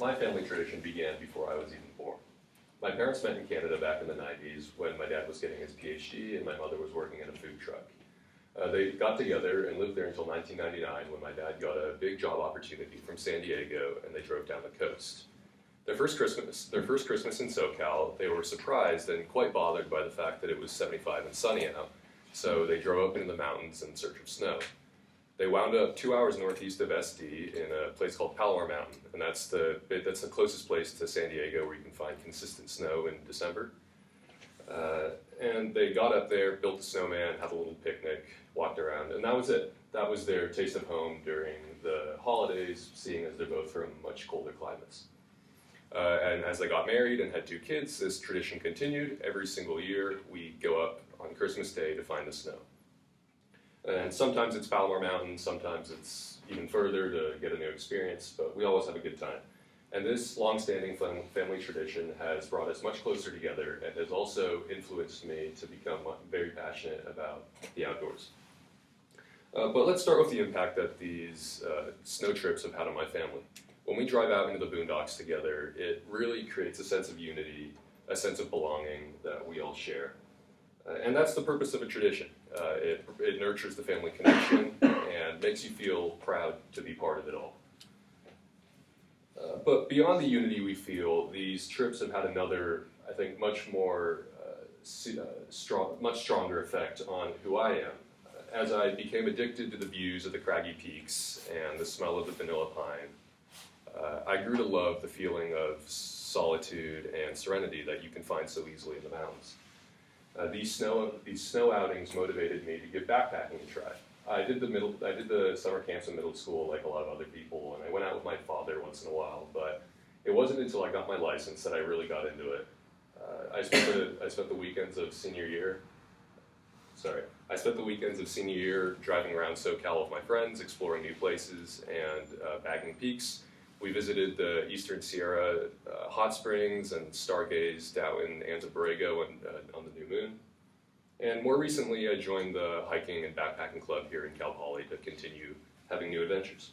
My family tradition began before I was even born. My parents met in Canada back in the 90s when my dad was getting his PhD and my mother was working in a food truck. They got together and lived there until 1999 when my dad got a big job opportunity from San Diego and they drove down the coast. Their first Christmas in SoCal, they were surprised and quite bothered by the fact that it was 75 and sunny out, so they drove up into the mountains in search of snow. They wound up 2 hours northeast of SD in a place called Palomar Mountain, and that's the closest place to San Diego where you can find consistent snow in December. And they got up there, built a snowman, had a little picnic, walked around, and that was it. That was their taste of home during the holidays, seeing as they're both from much colder climates. And as they got married and had 2 kids, this tradition continued. Every single year, we go up on Christmas Day to find the snow. And sometimes it's Palomar Mountain, sometimes it's even further to get a new experience, but we always have a good time. And this long-standing family tradition has brought us much closer together and has also influenced me to become very passionate about the outdoors. But let's start with the impact that these snow trips have had on my family. When we drive out into the boondocks together, it really creates a sense of unity, a sense of belonging that we all share. And that's the purpose of a tradition. It nurtures the family connection and makes you feel proud to be part of it all. But beyond the unity we feel, these trips have had another, I think, much stronger effect on who I am. As I became addicted to the views of the craggy peaks and the smell of the vanilla pine, I grew to love the feeling of solitude and serenity that you can find so easily in the mountains. These snow outings motivated me to give backpacking a try. I did the summer camps in middle school like a lot of other people, and I went out with my father once in a while, but it wasn't until I got my license that I really got into it. I spent the weekends of senior year driving around SoCal with my friends, exploring new places and bagging peaks. We visited the Eastern Sierra hot springs and stargazed out in Anza Borrego on the new moon. And more recently, I joined the hiking and backpacking club here in Cal Poly to continue having new adventures.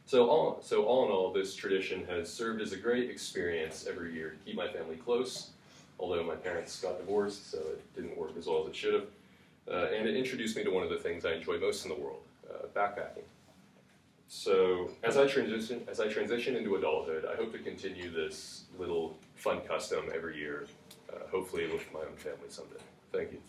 So all in all, this tradition has served as a great experience every year to keep my family close, although my parents got divorced, so it didn't work as well as it should have. And it introduced me to one of the things I enjoy most in the world, backpacking. So as I transition into adulthood, I hope to continue this little fun custom every year, hopefully with my own family someday. Thank you.